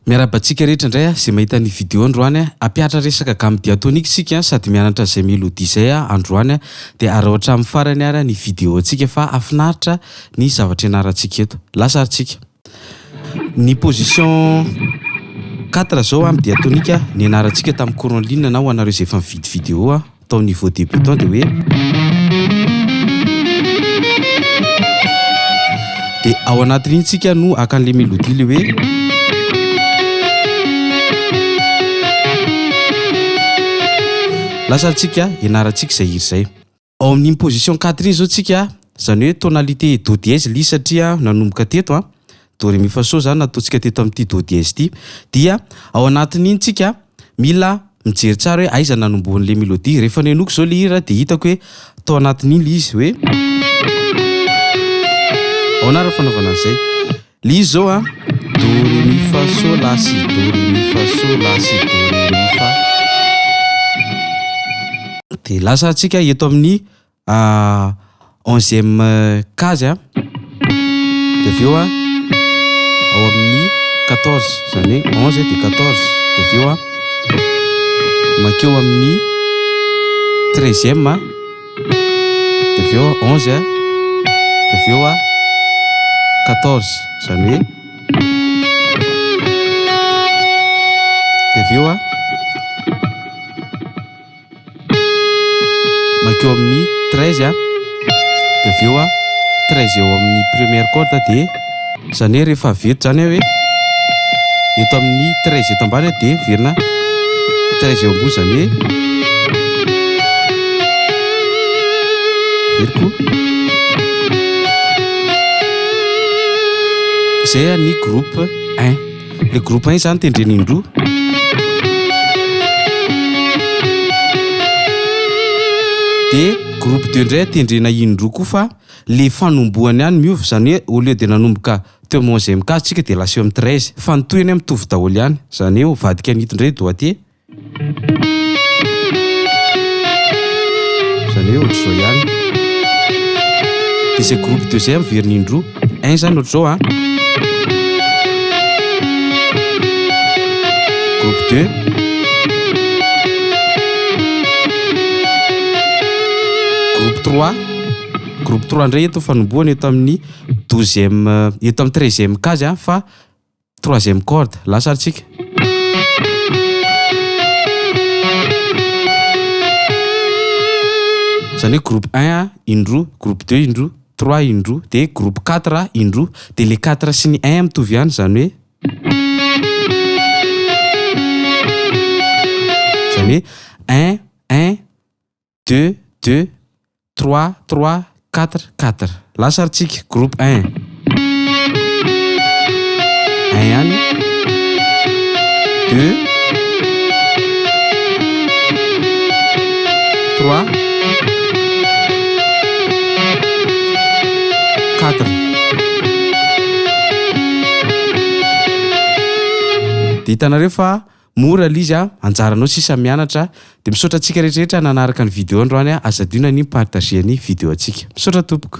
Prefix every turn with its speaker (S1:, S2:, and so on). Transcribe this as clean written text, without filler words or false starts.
S1: Miarabantsika rehetra indray a, izay mahita ny vidéo androany a, ampiatra resaka gamme diatonique sika sady mianatra izay mélodie izay androany a, dia ary ohatra amin'ny farany ary ny vidéo antsika fa afinaritra ny zavatra ianarantsika eto. Lasa aritsika. Ny position 4 zao amin'ny diatonique ny ianarantsika tamin'ny cours en ligne na ho anareo izay efa mividy vidéo a, tao niveau débutant dia hoe dia ao anatin'iny tsika no akan'le mélodie le hoe lasa tsika ianarantsika izay hira izay. Ao amin'ny position 4 iny zao tsika, zany hoe tonalité do dièse lis satria nanomboka teto a, do ré mi fa so zany nataontsika teto amin'ity do dièse ity, dia ao anatin'iny tsika mila mijery tsara hoe aiza nanombohan'le mélodie. Rehefa nenoko zao le hira dia hitako hoe tao anatin'iny le izy hoe ao anara fanaovana an'izay. Le izy zao a do ré mi fa so la si do ré mi fa so la si do ré mi fa. Dia lasa antsika eto amin'ny 11e case a, dia avy eo a ao amin'ny 14, zany hoe 11 dia 14, dia avy eo a makeo amin'ny 13e a, dia avy eo a 11 a, dia avy eo a 14, zany hoe dia avy eo a makeo amin'ny 13 a, dia avy eo a 13 eo amin'ny première corde, dia zany hoe rehefa veto zany hoe eto amin'ny 13 eto ambany dia verina 13 eo ambony, zany hoe veriko. Zay ny groupe 1. Le groupe 1 zany tendrena indroa. Dia groupe 2 indray tendrena indroa koa fa le fanombohany ihany miova, zany hoe au lieu dia nanomboka teo amin'ny 11e case tsika dia lasa eo amin'ny 13. Fa ny tohiny mitovy daholo ihany, zany hoe vadika anito indray doigté, zany hoe ohatra zao ihany. Dia zay groupe 2 zay miverina indroa. 1 zany ohatra zao a, groupe 2, groupe 3, groupe 3 indray eto fanombohana eto amin'ny 12e, eto amin'ny 13e case a, fa 3e corde. Lasa aritsika. Zany hoe groupe 1 a indroa, groupe 2 indroa, 3 indroa, dia groupe 4 indroa, dia le 4 sy ny 1 mitovy ihany, zany hoe 1, 1, 2, 2, 3, 3, 4, 4. Lasa aritsika. Groupe 1. 1 ihany. 2, 3, 4. Dia hitanareo fa mora lizy a, anjaranao sisa mianatra. Dia misaotra antsika rehetrarehetra nanaraka ny vidéo androany a, azadina ny partager ny vidéo antsika. Misaotra tompoko.